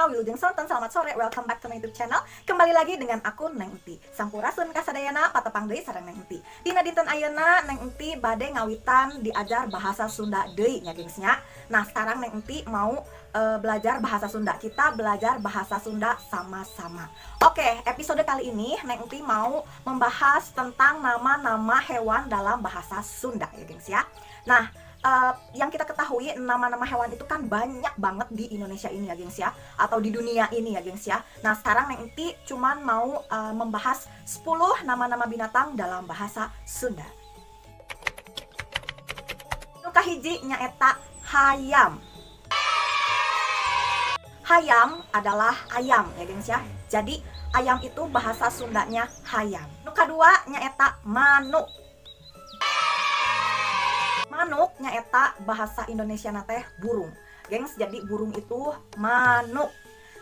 Wilujeng Sonten, selamat sore, welcome back to my YouTube channel. Kembali lagi dengan aku Neng Enti. Sampurasun kasadayana patepang deui sareng Neng Enti. Dina dinten ayeuna Neng Enti bade ngawitan diajar bahasa Sunda deui nya gengsnya. Nah, sekarang Neng Enti mau belajar bahasa Sunda. Kita belajar bahasa Sunda sama-sama. Oke, episode kali ini Neng Enti mau membahas tentang nama-nama hewan dalam bahasa Sunda ya gengs ya. Nah, yang kita ketahui nama-nama hewan itu kan banyak banget di Indonesia ini ya gengs ya, atau di dunia ini ya gengs ya. Nah, sekarang Neng Enti cuman mau membahas 10 nama-nama binatang dalam bahasa Sunda. Nu kahiji nyaeta hayam. Hayam adalah ayam ya gengs ya. Jadi ayam itu bahasa Sundanya hayam. Nu kadua nyaeta manuk. Manuk nyaeta bahasa Indonesia teh burung. Gengs, jadi burung itu manuk.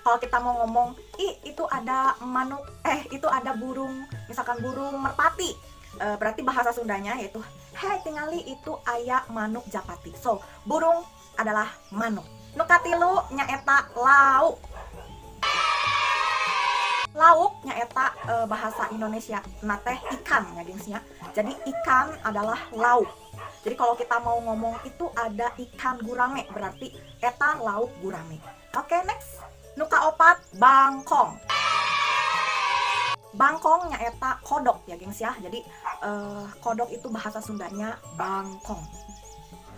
Kalau kita mau ngomong, itu ada manuk, itu ada burung, misalkan burung merpati. Berarti bahasa Sundanya yaitu tingali itu aya manuk japati. So, burung adalah manuk. Nu katilu nyaeta lauk. Lauk nyaeta bahasa Indonesia teh ikan ya gengsnya. Jadi ikan adalah lauk. Jadi kalau kita mau ngomong itu ada ikan gurame, berarti eta lauk gurame. Oke, next. Nu kaopat bangkong. Bangkong nyaeta kodok ya gengs ya. Jadi kodok itu bahasa Sundanya bangkong.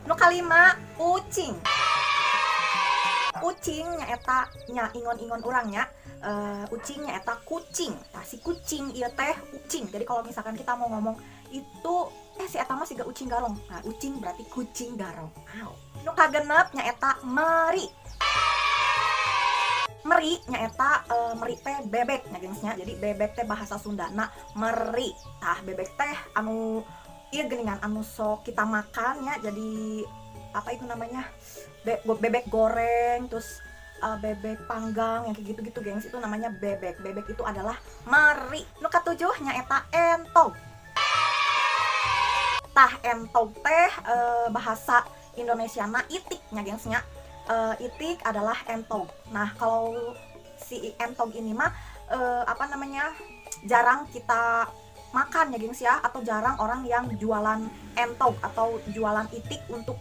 Nu kalima ucing. Ucing nyaeta nya ingon-ingon urangnya. Ucing nyaeta kucing. Nah, si kucing ieu teh ucing. Jadi kalau misalkan kita mau ngomong itu si eta mah siga ucing garong. Nah, ucing berarti kucing garong. Nu kagenep nyaeta meri. Meri nyaeta meri teh bebek nya gengsnya. Jadi bebek teh bahasa Sundana meri. Tah bebek teh anu ieu geuningan anu sok kita makan ya. Jadi apa itu namanya? Bebek goreng, terus bebek panggang yang kayak gitu-gitu gengs, itu namanya bebek. Bebek itu adalah meri. Nu katujuh nyaeta entog. Tah entog teh bahasa Indonesiana itik nya gengsnya. Itik adalah entog. Nah, kalau si entog ini mah jarang kita makan ya gengs ya, atau jarang orang yang jualan entog atau jualan itik untuk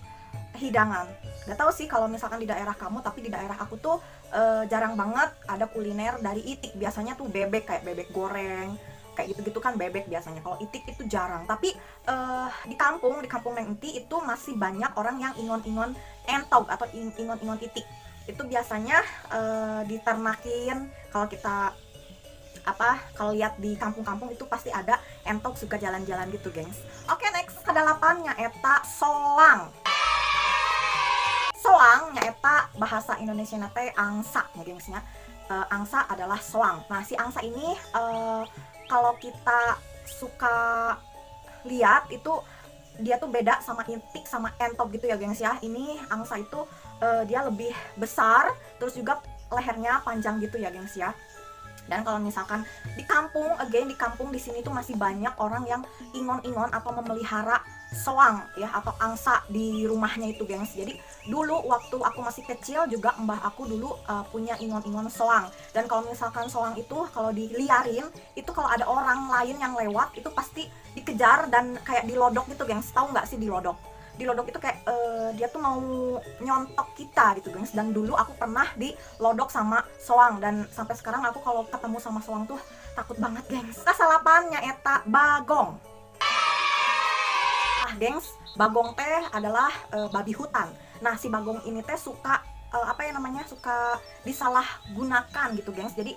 hidangan. Gak tahu sih kalau misalkan di daerah kamu, tapi di daerah aku tuh jarang banget ada kuliner dari itik. Biasanya tuh bebek, kayak bebek goreng, kayak gitu-gitu kan bebek biasanya. Kalau itik itu jarang. Tapi di kampung Neng Enti itu masih banyak orang yang ingon-ingon entog atau ingon-ingon itik. Itu biasanya diternakin. Kalau kita kalau lihat di kampung-kampung itu pasti ada entog suka jalan-jalan gitu, gengs. Oke, next. Kedalapannya eta soang. Soang nyaeta bahasa Indonesia teh angsa ya gengsnya. Angsa adalah soang. Nah, si angsa ini kalau kita suka lihat itu dia tuh beda sama itik sama entog gitu ya gengs ya. Ini angsa itu dia lebih besar, terus juga lehernya panjang gitu ya gengs ya. Dan kalau misalkan di kampung di sini tuh masih banyak orang yang ingon-ingon atau memelihara soang ya, atau angsa di rumahnya itu gengs. Jadi dulu waktu aku masih kecil juga mbah aku dulu punya ingon-ingon soang. Dan kalau misalkan soang itu kalau diliarin, itu kalau ada orang lain yang lewat itu pasti dikejar dan kayak dilodok gitu gengs. Tahu nggak sih dilodok? Dilodok itu kayak dia tuh mau nyontok kita gitu gengs. Dan dulu aku pernah dilodok sama soang, dan sampai sekarang aku kalau ketemu sama soang tuh takut banget gengs. Kasalapan nyaeta bagong. Gengs, bagong teh adalah babi hutan. Nah, si bagong ini teh suka suka disalahgunakan gitu gengs. Jadi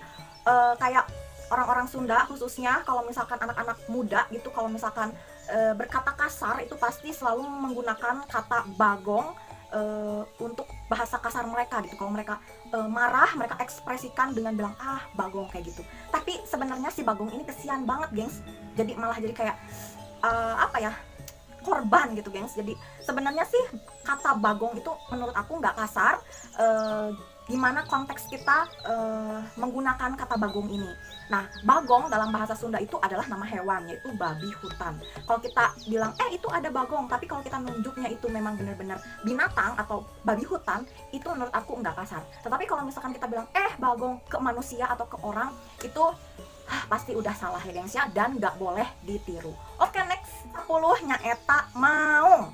kayak orang-orang Sunda khususnya kalau misalkan anak-anak muda gitu, kalau misalkan berkata kasar itu pasti selalu menggunakan kata bagong untuk bahasa kasar mereka gitu. Kalau mereka marah, mereka ekspresikan dengan bilang bagong kayak gitu. Tapi sebenarnya si bagong ini kesian banget gengs. Jadi malah jadi kayak korban gitu gengs. Jadi sebenarnya sih kata bagong itu menurut aku nggak kasar, gimana konteks kita menggunakan kata bagong ini. Nah, bagong dalam bahasa Sunda itu adalah nama hewan, yaitu babi hutan. Kalau kita bilang, itu ada bagong, tapi kalau kita nunjuknya itu memang benar-benar binatang atau babi hutan, itu menurut aku nggak kasar. Tetapi kalau misalkan kita bilang, bagong ke manusia atau ke orang, itu pasti udah salah ya gengs ya, dan nggak boleh ditiru. Oke, next 10 nyaeta maung.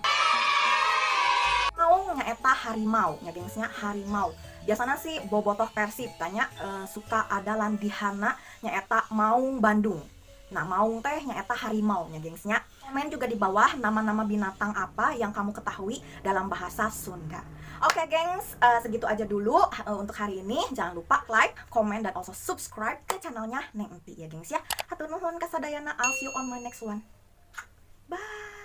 Maung nyaeta harimau, ya gengsnya harimau. Biasanya sih bobotoh Persib tanya suka ada landihana nyaeta maung Bandung. Nah, maung teh nyaeta harimau nya gengsnya. Komen juga di bawah nama-nama binatang apa yang kamu ketahui dalam bahasa Sunda. Oke gengs, segitu aja dulu untuk hari ini. Jangan lupa like, comment, dan also subscribe ke channelnya Neng Enti ya gengs ya. Hatur nuhun kasadayana, I'll see you on my next one. Bye.